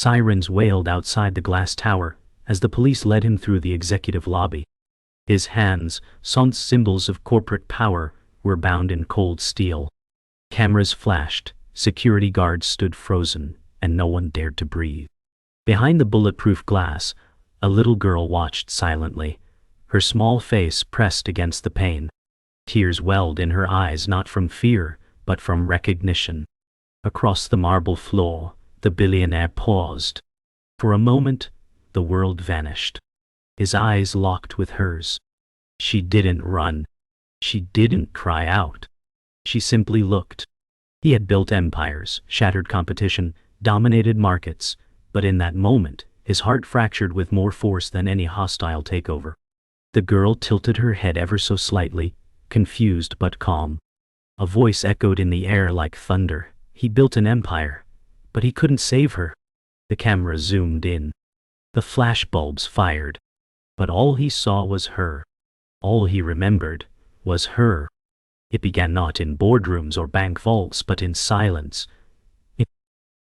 Sirens wailed outside the glass tower as the police led him through the executive lobby. His hands, symbols of corporate power, were bound in cold steel. Cameras flashed, security guards stood frozen, and no one dared to breathe. Behind the bulletproof glass, a little girl watched silently, her small face pressed against the pane. Tears welled in her eyes, not from fear, but from recognition. Across the marble floor, the billionaire paused. For a moment, the world vanished. His eyes locked with hers. She didn't run. She didn't cry out. She simply looked. He had built empires, shattered competition, dominated markets, but in that moment, his heart fractured with more force than any hostile takeover. The girl tilted her head ever so slightly, confused but calm. A voice echoed in the air like thunder. He built an empire, but he couldn't save her. The camera zoomed in. The flashbulbs fired. But all he saw was her. All he remembered was her. It began not in boardrooms or bank vaults, but in silence.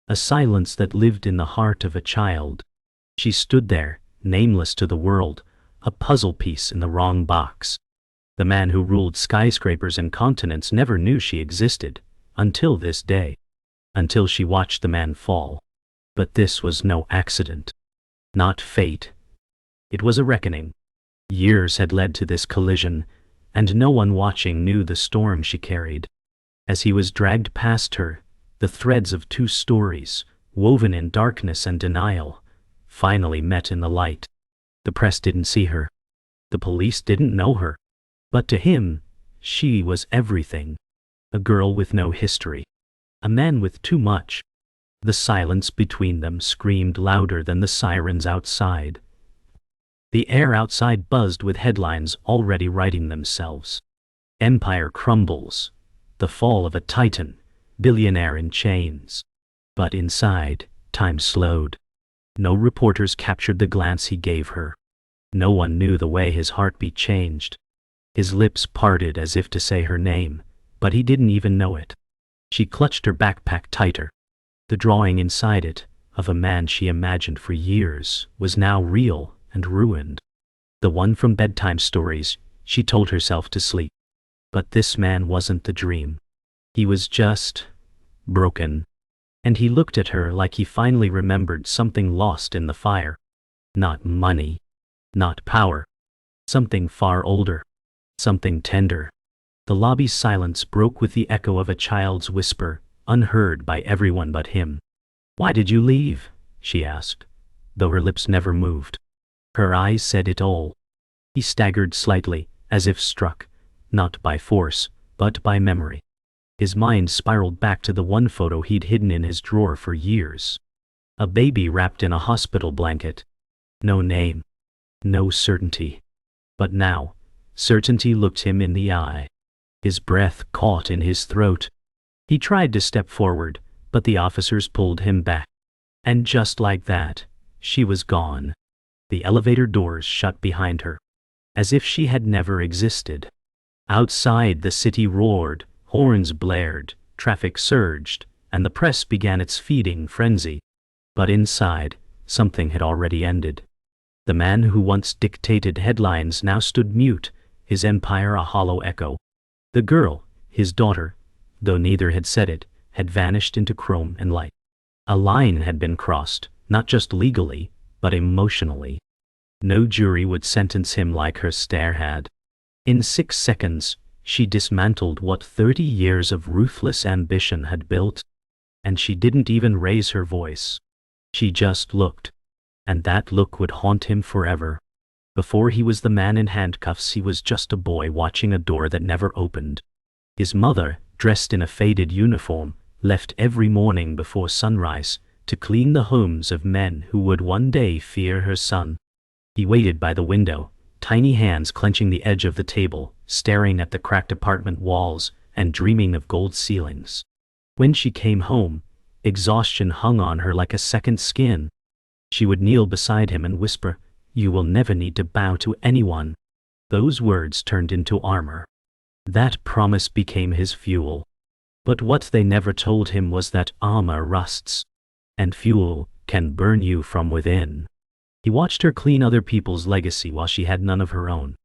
A silence that lived in the heart of a child. She stood there, nameless to the world, a puzzle piece in the wrong box. The man who ruled skyscrapers and continents never knew she existed, until this day. Until she watched the man fall. But this was no accident. Not fate. It was a reckoning. Years had led to this collision, and no one watching knew the storm she carried. As he was dragged past her, the threads of two stories, woven in darkness and denial, finally met in the light. The press didn't see her. The police didn't know her. But to him, she was everything. A girl with no history. A man with too much. The silence between them screamed louder than the sirens outside. The air outside buzzed with headlines already writing themselves. Empire crumbles. The fall of a titan. Billionaire in chains. But inside, time slowed. No reporters captured the glance he gave her. No one knew the way his heartbeat changed. His lips parted as if to say her name, but he didn't even know it. She clutched her backpack tighter. The drawing inside it, of a man she imagined for years, was now real and ruined. The one from bedtime stories, she told herself to sleep. But this man wasn't the dream. He was just broken. And he looked at her like he finally remembered something lost in the fire. Not money. Not power. Something far older. Something tender. The lobby's silence broke with the echo of a child's whisper, unheard by everyone but him. "Why did you leave?" she asked, though her lips never moved. Her eyes said it all. He staggered slightly, as if struck, not by force, but by memory. His mind spiraled back to the one photo he'd hidden in his drawer for years. A baby wrapped in a hospital blanket. No name. No certainty. But now, certainty looked him in the eye. His breath caught in his throat. He tried to step forward, but the officers pulled him back. And just like that, she was gone. The elevator doors shut behind her, as if she had never existed. Outside, the city roared, horns blared, traffic surged, and the press began its feeding frenzy. But inside, something had already ended. The man who once dictated headlines now stood mute, his empire a hollow echo. The girl, his daughter, though neither had said it, had vanished into chrome and light. A line had been crossed, not just legally, but emotionally. No jury would sentence him like her stare had. In 6 seconds, she dismantled what 30 years of ruthless ambition had built. And she didn't even raise her voice. She just looked. And that look would haunt him forever. Before he was the man in handcuffs, he was just a boy watching a door that never opened. His mother, dressed in a faded uniform, left every morning before sunrise to clean the homes of men who would one day fear her son. He waited by the window, tiny hands clenching the edge of the table, staring at the cracked apartment walls and dreaming of gold ceilings. When she came home, exhaustion hung on her like a second skin. She would kneel beside him and whisper, "You will never need to bow to anyone." Those words turned into armor. That promise became his fuel. But what they never told him was that armor rusts. And fuel can burn you from within. He watched her clean other people's legacy while she had none of her own.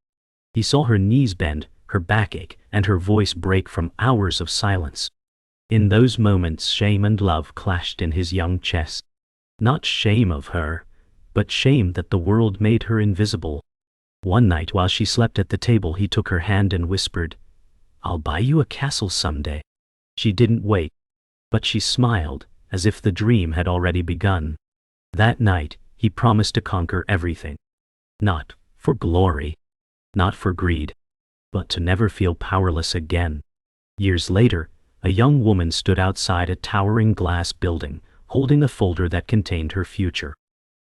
He saw her knees bend, her back ache, and her voice break from hours of silence. In those moments, shame and love clashed in his young chest. Not shame of her, but shame that the world made her invisible. One night while she slept at the table, he took her hand and whispered, "I'll buy you a castle someday." She didn't wait, but she smiled, as if the dream had already begun. That night, he promised to conquer everything. Not for glory, not for greed, but to never feel powerless again. Years later, a young woman stood outside a towering glass building, holding a folder that contained her future.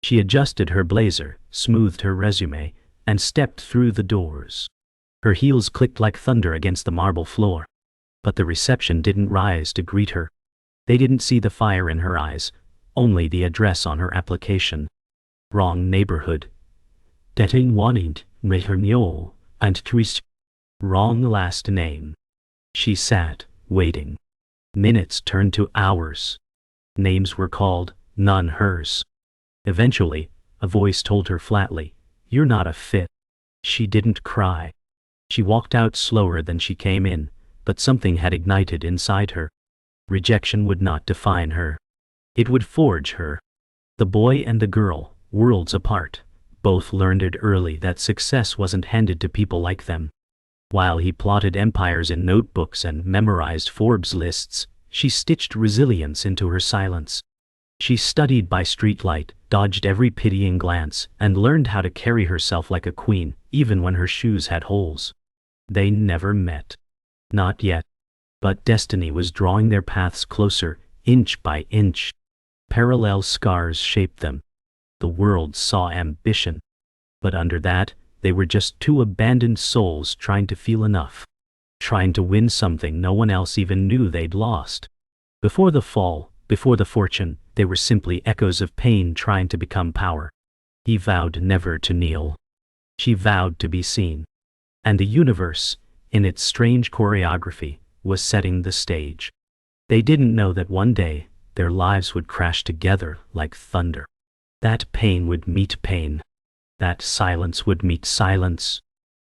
She adjusted her blazer, smoothed her resume, and stepped through the doors. Her heels clicked like thunder against the marble floor. But the reception didn't rise to greet her. They didn't see the fire in her eyes, only the address on her application. Wrong neighborhood. Dating wanted, Mehernyo, and Twist. Wrong last name. She sat, waiting. Minutes turned to hours. Names were called, none hers. Eventually, a voice told her flatly, "You're not a fit." She didn't cry. She walked out slower than she came in, but something had ignited inside her. Rejection would not define her. It would forge her. The boy and the girl, worlds apart, both learned it early that success wasn't handed to people like them. While he plotted empires in notebooks and memorized Forbes lists, she stitched resilience into her silence. She studied by streetlight, dodged every pitying glance, and learned how to carry herself like a queen, even when her shoes had holes. They never met. Not yet. But destiny was drawing their paths closer, inch by inch. Parallel scars shaped them. The world saw ambition. But under that, they were just two abandoned souls trying to feel enough. Trying to win something no one else even knew they'd lost. Before the fall, before the fortune, they were simply echoes of pain trying to become power. He vowed never to kneel. She vowed to be seen. And the universe, in its strange choreography, was setting the stage. They didn't know that one day, their lives would crash together like thunder. That pain would meet pain. That silence would meet silence.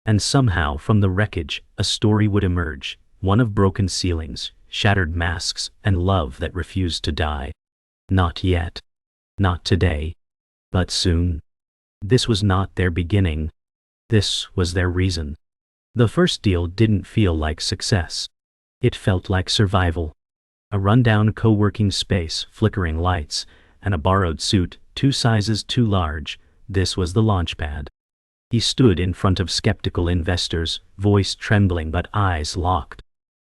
And somehow from the wreckage, a story would emerge, one of broken ceilings, shattered masks, and love that refused to die. Not yet. Not today. But soon. This was not their beginning. This was their reason. The first deal didn't feel like success. It felt like survival. A rundown co-working space, flickering lights, and a borrowed suit, 2 sizes too large. This was the launchpad. He stood in front of skeptical investors, voice trembling but eyes locked.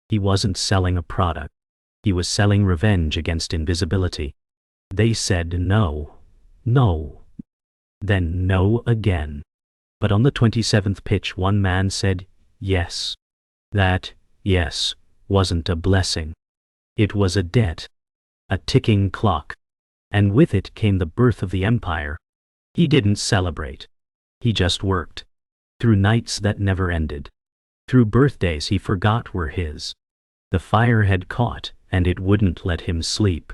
He wasn't selling a product. He was selling revenge against invisibility. They said no, no, then no again. But on the 27th pitch, one man said yes. That yes wasn't a blessing. It was a debt. A ticking clock. And with it came the birth of the empire. He didn't celebrate. He just worked. Through nights that never ended. Through birthdays he forgot were his. The fire had caught, and it wouldn't let him sleep.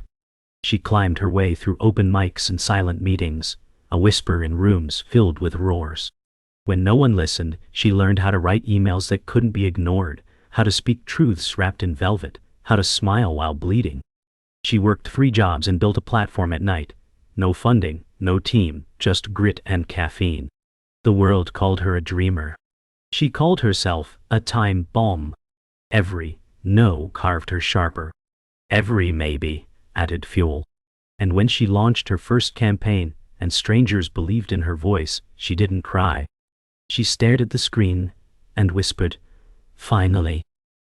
She climbed her way through open mics and silent meetings, a whisper in rooms filled with roars. When no one listened, she learned how to write emails that couldn't be ignored, how to speak truths wrapped in velvet, how to smile while bleeding. She worked 3 jobs and built a platform at night. No funding, no team, just grit and caffeine. The world called her a dreamer. She called herself a time bomb. Every no carved her sharper. Every maybe added fuel. And when she launched her first campaign, and strangers believed in her voice, she didn't cry. She stared at the screen and whispered, "Finally."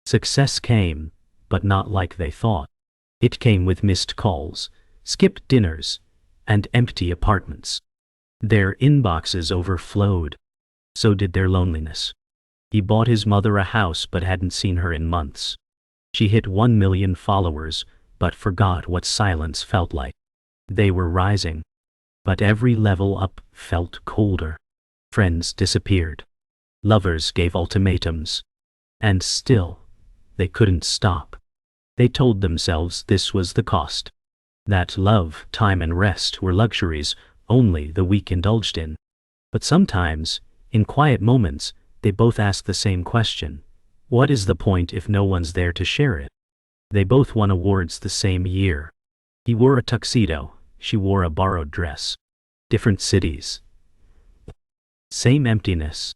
Success came, but not like they thought. It came with missed calls, skipped dinners, and empty apartments. Their inboxes overflowed. So did their loneliness. He bought his mother a house but hadn't seen her in months. She hit 1 million followers, but forgot what silence felt like. They were rising. But every level up felt colder. Friends disappeared. Lovers gave ultimatums. And still, they couldn't stop. They told themselves this was the cost. That love, time and rest were luxuries only the weak indulged in. But sometimes, in quiet moments, they both asked the same question. What is the point if no one's there to share it? They both won awards the same year. He wore a tuxedo, she wore a borrowed dress. Different cities. Same emptiness.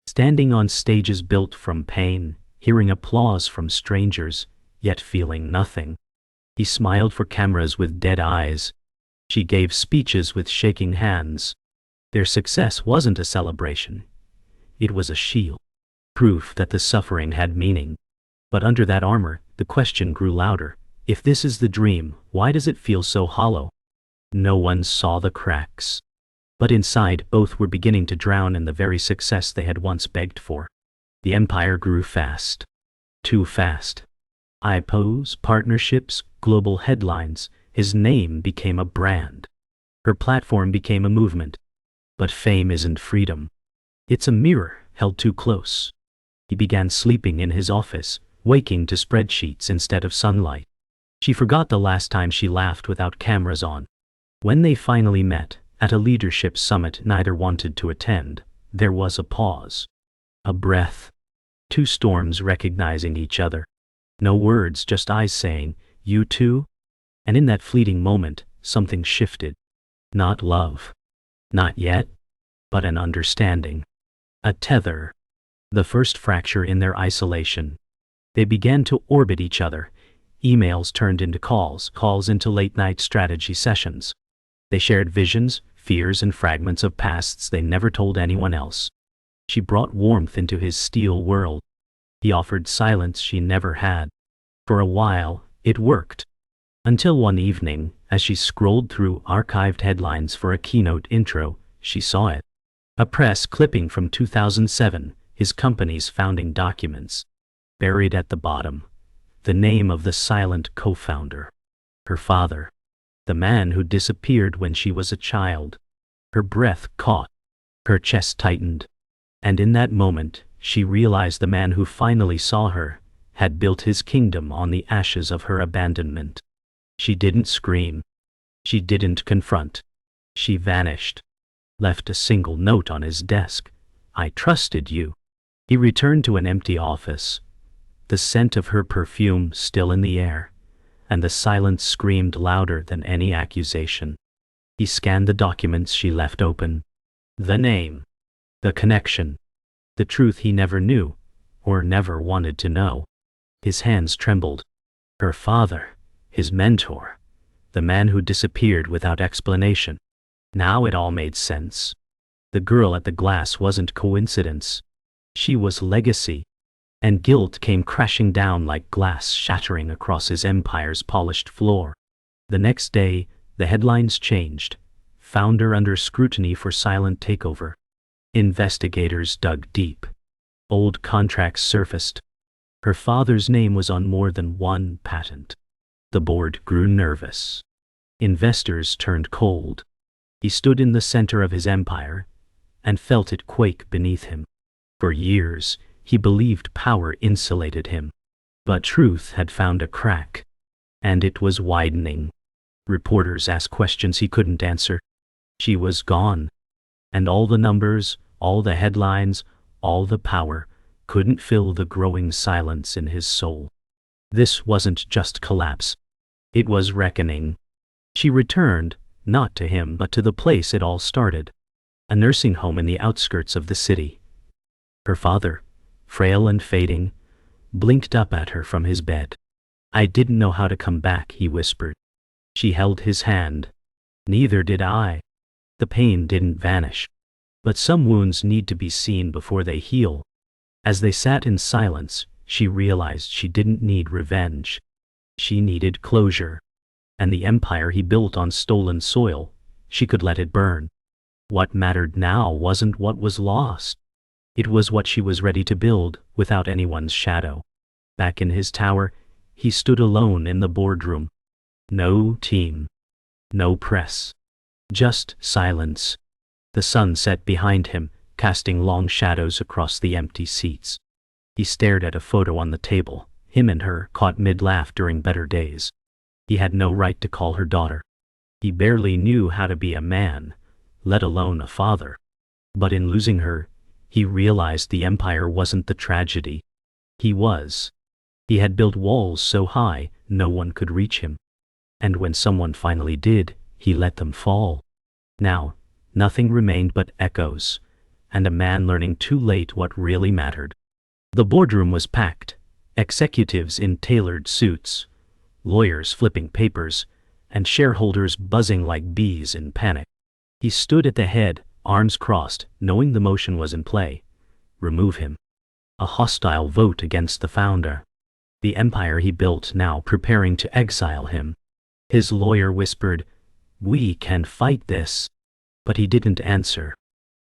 Standing on stages built from pain, hearing applause from strangers, yet feeling nothing. He smiled for cameras with dead eyes. She gave speeches with shaking hands. Their success wasn't a celebration. It was a shield. Proof that the suffering had meaning. But under that armor, the question grew louder. If this is the dream, why does it feel so hollow? No one saw the cracks. But inside, both were beginning to drown in the very success they had once begged for. The empire grew fast. Too fast. IPOs, partnerships, global headlines. His name became a brand. Her platform became a movement. But fame isn't freedom. It's a mirror held too close. He began sleeping in his office, waking to spreadsheets instead of sunlight. She forgot the last time she laughed without cameras on. When they finally met, at a leadership summit neither wanted to attend, there was a pause. A breath. Two storms recognizing each other. No words, just eyes saying, "You too?" And in that fleeting moment, something shifted. Not love. Not yet. But an understanding. A tether. The first fracture in their isolation. They began to orbit each other. Emails turned into calls, calls into late-night strategy sessions. They shared visions, fears and fragments of pasts they never told anyone else. She brought warmth into his steel world. He offered silence she never had. For a while, it worked. Until one evening, as she scrolled through archived headlines for a keynote intro, she saw it. A press clipping from 2007, his company's founding documents. Buried at the bottom, the name of the silent co-founder. Her father. The man who disappeared when she was a child. Her breath caught. Her chest tightened. And in that moment, she realized the man who finally saw her had built his kingdom on the ashes of her abandonment. She didn't scream. She didn't confront. She vanished. Left a single note on his desk. "I trusted you." He returned to an empty office. The scent of her perfume still in the air. And the silence screamed louder than any accusation. He scanned the documents she left open. The name. The connection. The truth he never knew, or never wanted to know. His hands trembled. Her father, his mentor, the man who disappeared without explanation. Now it all made sense. The girl at the glass wasn't coincidence. She was legacy. And guilt came crashing down like glass shattering across his empire's polished floor. The next day, the headlines changed. Founder under scrutiny for silent takeover. Investigators dug deep. Old contracts surfaced. Her father's name was on more than one patent. The board grew nervous. Investors turned cold. He stood in the center of his empire and felt it quake beneath him. For years, he believed power insulated him. But truth had found a crack. And it was widening. Reporters asked questions he couldn't answer. She was gone. And all the numbers, all the headlines, all the power, couldn't fill the growing silence in his soul. This wasn't just collapse. It was reckoning. She returned, not to him but to the place it all started. A nursing home in the outskirts of the city. Her father, frail and fading, blinked up at her from his bed. "I didn't know how to come back," he whispered. She held his hand. "Neither did I." The pain didn't vanish. But some wounds need to be seen before they heal. As they sat in silence, she realized she didn't need revenge. She needed closure. And the empire he built on stolen soil, she could let it burn. What mattered now wasn't what was lost. It was what she was ready to build, without anyone's shadow. Back in his tower, he stood alone in the boardroom. No team. No press. Just silence. The sun set behind him, casting long shadows across the empty seats. He stared at a photo on the table, him and her, caught mid-laugh during better days. He had no right to call her daughter. He barely knew how to be a man, let alone a father. But in losing her, he realized the empire wasn't the tragedy. He was. He had built walls so high no one could reach him. And when someone finally did, he let them fall. Now, nothing remained but echoes, and a man learning too late what really mattered. The boardroom was packed, executives in tailored suits, lawyers flipping papers, and shareholders buzzing like bees in panic. He stood at the head, arms crossed, knowing the motion was in play. Remove him. A hostile vote against the founder. The empire he built now preparing to exile him. His lawyer whispered, "We can fight this." But he didn't answer.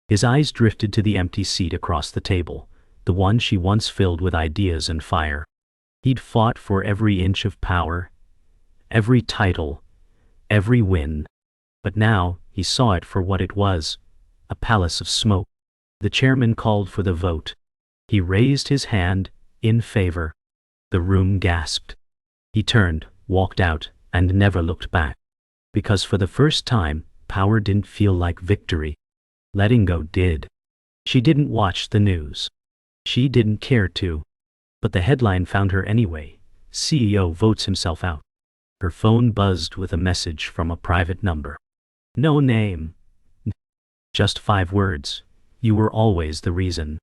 His eyes drifted to the empty seat across the table, the one she once filled with ideas and fire. He'd fought for every inch of power, every title, every win. But now, he saw it for what it was, a palace of smoke. The chairman called for the vote. He raised his hand, in favor. The room gasped. He turned, walked out, and never looked back. Because for the first time, power didn't feel like victory. Letting go did. She didn't watch the news. She didn't care to. But the headline found her anyway. CEO votes himself out. Her phone buzzed with a message from a private number. No name. Just 5 words. You were always the reason.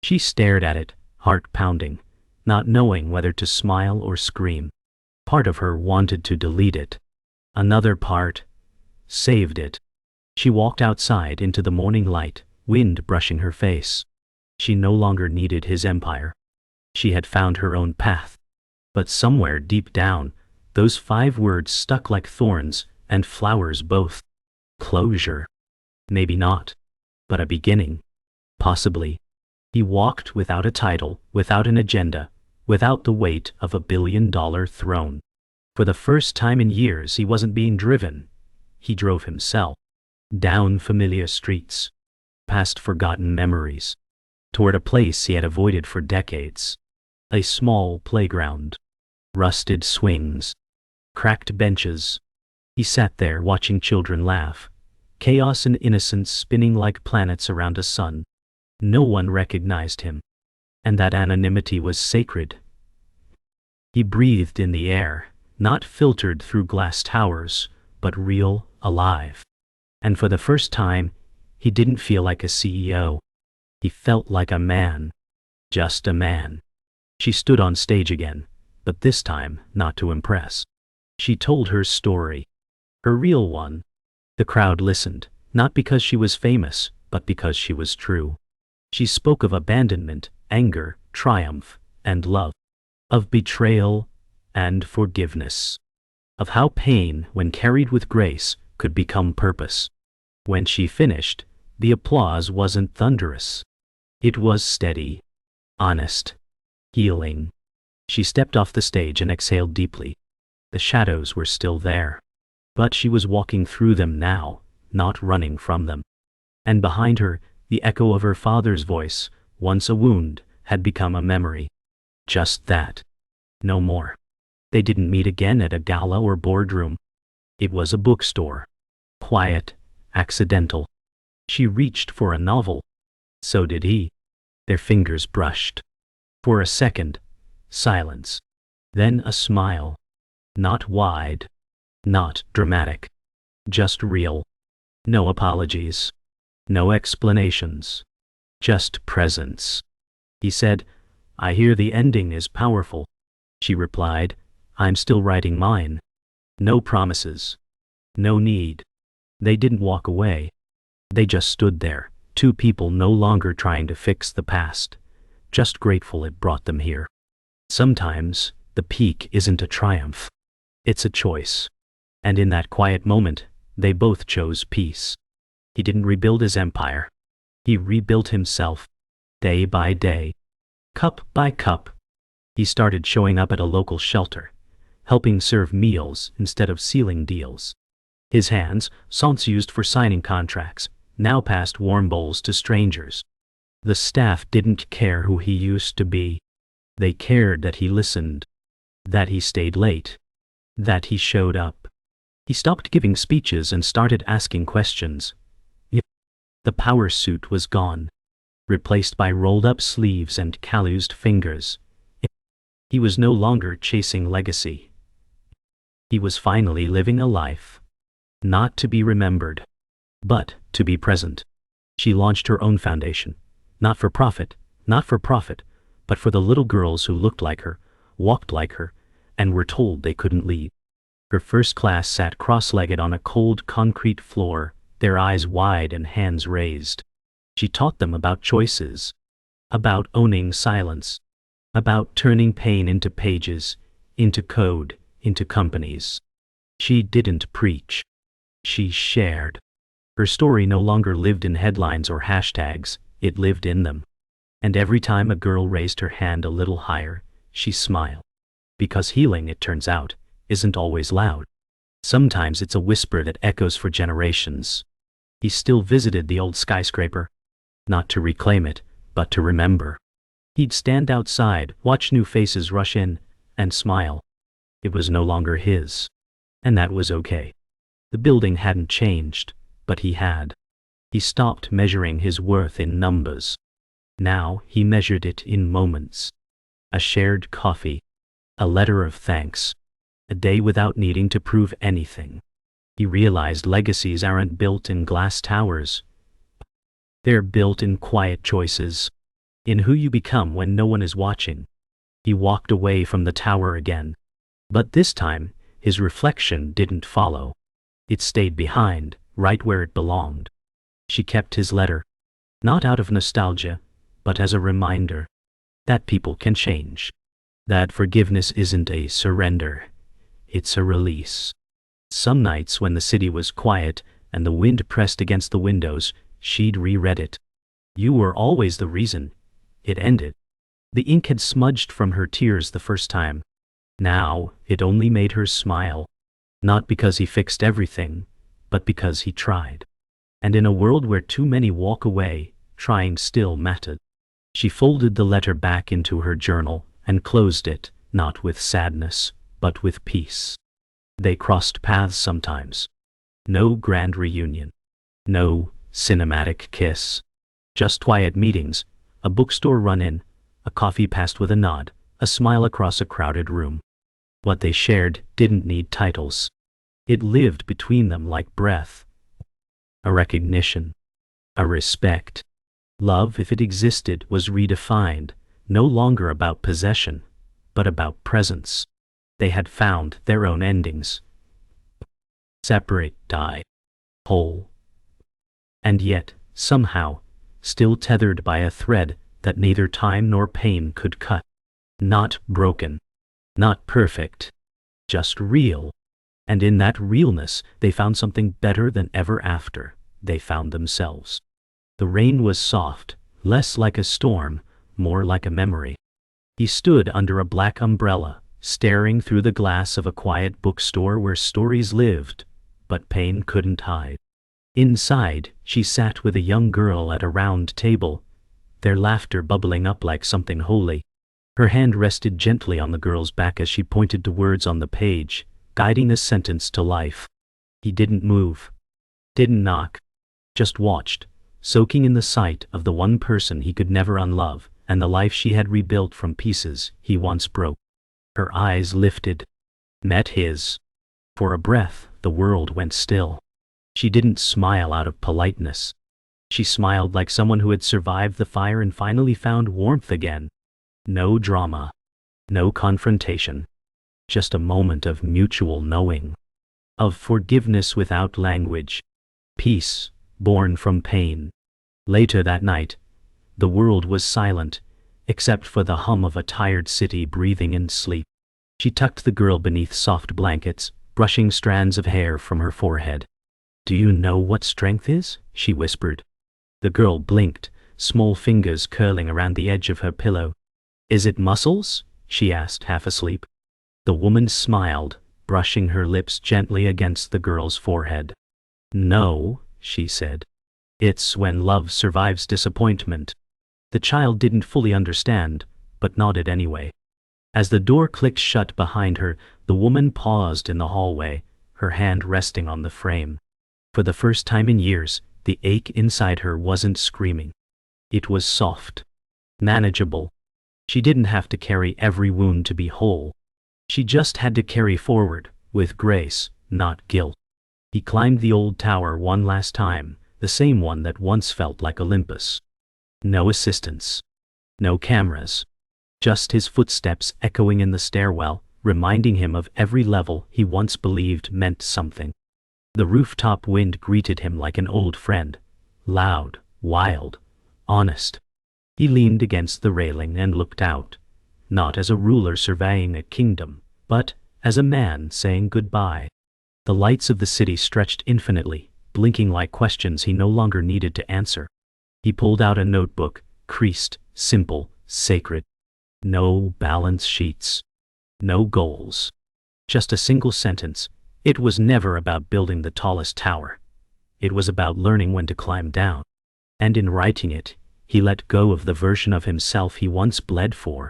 She stared at it, heart pounding, not knowing whether to smile or scream. Part of her wanted to delete it. Another part saved it. She walked outside into the morning light, wind brushing her face. She no longer needed his empire. She had found her own path. But somewhere deep down, those 5 words stuck like thorns and flowers both. Closure. Maybe not. But a beginning. Possibly. He walked without a title, without an agenda, without the weight of $1 billion throne. For the first time in years he wasn't being driven. He drove himself. Down familiar streets. Past forgotten memories. Toward a place he had avoided for decades. A small playground. Rusted swings. Cracked benches. He sat there watching children laugh. Chaos and innocence spinning like planets around a sun. No one recognized him. And that anonymity was sacred. He breathed in the air, not filtered through glass towers, but real, alive. And for the first time, he didn't feel like a CEO. He felt like a man. Just a man. She stood on stage again, but this time not to impress. She told her story. Her real one. The crowd listened, not because she was famous, but because she was true. She spoke of abandonment, anger, triumph, and love. Of betrayal and forgiveness. Of how pain, when carried with grace, could become purpose. When she finished, the applause wasn't thunderous. It was steady, honest, healing. She stepped off the stage and exhaled deeply. The shadows were still there. But she was walking through them now, not running from them. And behind her, the echo of her father's voice, once a wound, had become a memory. Just that. No more. They didn't meet again at a gala or boardroom. It was a bookstore. Quiet, accidental. She reached for a novel. So did he. Their fingers brushed. For a second, silence. Then a smile. Not wide. Not dramatic. Just real. No apologies. No explanations. Just presence. He said, "I hear the ending is powerful." She replied, "I'm still writing mine." No promises. No need. They didn't walk away. They just stood there, 2 people no longer trying to fix the past, just grateful it brought them here. Sometimes, the peak isn't a triumph. It's a choice. And in that quiet moment, they both chose peace. He didn't rebuild his empire. He rebuilt himself, day by day, cup by cup. He started showing up at a local shelter, helping serve meals instead of sealing deals. His hands, once used for signing contracts, now passed warm bowls to strangers. The staff didn't care who he used to be. They cared that he listened, that he stayed late, that he showed up. He stopped giving speeches and started asking questions. The power suit was gone, replaced by rolled-up sleeves and calloused fingers. He was no longer chasing legacy. He was finally living a life, not to be remembered, but to be present. She launched her own foundation, not for profit, but for the little girls who looked like her, walked like her, and were told they couldn't leave. Her first class sat cross-legged on a cold concrete floor, their eyes wide and hands raised. She taught them about choices, about owning silence, about turning pain into pages, into code, into companies. She didn't preach. She shared. Her story no longer lived in headlines or hashtags, it lived in them. And every time a girl raised her hand a little higher, she smiled. Because healing, it turns out, isn't always loud. Sometimes it's a whisper that echoes for generations. He still visited the old skyscraper, not to reclaim it, but to remember. He'd stand outside, watch new faces rush in, and smile. It was no longer his. And that was okay. The building hadn't changed, but he had. He stopped measuring his worth in numbers. Now he measured it in moments. A shared coffee, a letter of thanks, a day without needing to prove anything. He realized legacies aren't built in glass towers. They're built in quiet choices, in who you become when no one is watching. He walked away from the tower again. But this time, his reflection didn't follow. It stayed behind, right where it belonged. She kept his letter, not out of nostalgia, but as a reminder that people can change. That forgiveness isn't a surrender, it's a release. Some nights when the city was quiet and the wind pressed against the windows, she'd reread it. You were always the reason. It ended. The ink had smudged from her tears the first time. Now, it only made her smile. Not because he fixed everything, but because he tried. And in a world where too many walk away, trying still mattered. She folded the letter back into her journal and closed it, not with sadness, but with peace. They crossed paths sometimes. No grand reunion. No cinematic kiss. Just quiet meetings, a bookstore run-in, a coffee passed with a nod, a smile across a crowded room. What they shared didn't need titles. It lived between them like breath. A recognition. A respect. Love, if it existed, was redefined, no longer about possession, but about presence. They had found their own endings. Separate, die, whole. And yet, somehow, still tethered by a thread that neither time nor pain could cut. Not broken. Not perfect. Just real. And in that realness, they found something better than ever after. They found themselves. The rain was soft, less like a storm, more like a memory. He stood under a black umbrella, staring through the glass of a quiet bookstore where stories lived, but pain couldn't hide. Inside, she sat with a young girl at a round table, their laughter bubbling up like something holy. Her hand rested gently on the girl's back as she pointed to words on the page, guiding a sentence to life. He didn't move, didn't knock, just watched, soaking in the sight of the one person he could never unlove, and the life she had rebuilt from pieces he once broke. Her eyes lifted, met his. For a breath, the world went still. She didn't smile out of politeness. She smiled like someone who had survived the fire and finally found warmth again. No drama, no confrontation, just a moment of mutual knowing, of forgiveness without language, peace born from pain. Later that night, the world was silent, except for the hum of a tired city breathing in sleep. She tucked the girl beneath soft blankets, brushing strands of hair from her forehead. "Do you know what strength is?" she whispered. The girl blinked, small fingers curling around the edge of her pillow. "Is it muscles?" she asked, half asleep. The woman smiled, brushing her lips gently against the girl's forehead. "No," she said. "It's when love survives disappointment." The child didn't fully understand, but nodded anyway. As the door clicked shut behind her, the woman paused in the hallway, her hand resting on the frame. For the first time in years, the ache inside her wasn't screaming. It was soft, manageable. She didn't have to carry every wound to be whole. She just had to carry forward, with grace, not guilt. He climbed the old tower one last time, the same one that once felt like Olympus. No assistance. No cameras. Just his footsteps echoing in the stairwell, reminding him of every level he once believed meant something. The rooftop wind greeted him like an old friend. Loud, wild, honest. He leaned against the railing and looked out. Not as a ruler surveying a kingdom, but as a man saying goodbye. The lights of the city stretched infinitely, blinking like questions he no longer needed to answer. He pulled out a notebook, creased, simple, sacred. No balance sheets. No goals. Just a single sentence. It was never about building the tallest tower. It was about learning when to climb down. And in writing it, he let go of the version of himself he once bled for.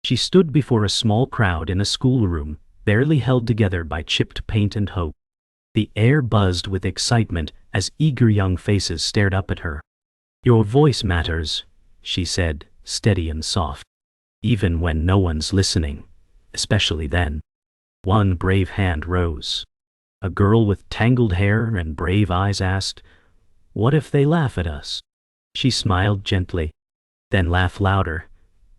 She stood before a small crowd in a schoolroom, barely held together by chipped paint and hope. The air buzzed with excitement as eager young faces stared up at her. "Your voice matters," she said, steady and soft. "Even when no one's listening, especially then." One brave hand rose. A girl with tangled hair and brave eyes asked, "What if they laugh at us?" She smiled gently. "Then laugh louder.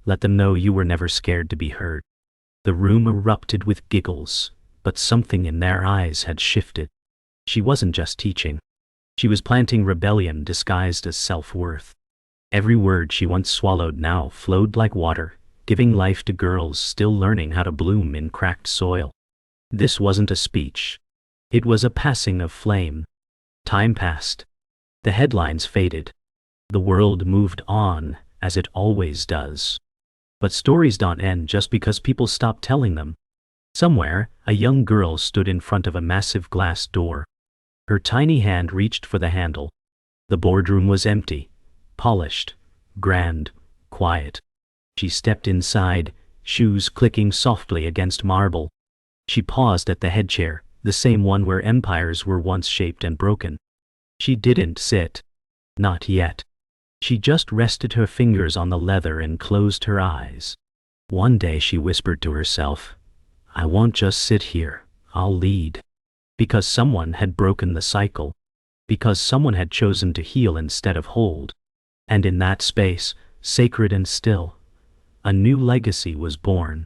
Let them know you were never scared to be heard." The room erupted with giggles, but something in their eyes had shifted. She wasn't just teaching. She was planting rebellion disguised as self-worth. Every word she once swallowed now flowed like water, giving life to girls still learning how to bloom in cracked soil. This wasn't a speech. It was a passing of flame. Time passed. The headlines faded. The world moved on, as it always does. But stories don't end just because people stop telling them. Somewhere, a young girl stood in front of a massive glass door. Her tiny hand reached for the handle. The boardroom was empty, polished, grand, quiet. She stepped inside, shoes clicking softly against marble. She paused at the head chair, the same one where empires were once shaped and broken. She didn't sit. Not yet. She just rested her fingers on the leather and closed her eyes. One day she whispered to herself, "I won't just sit here, I'll lead." Because someone had broken the cycle. Because someone had chosen to heal instead of hold. And in that space, sacred and still, a new legacy was born.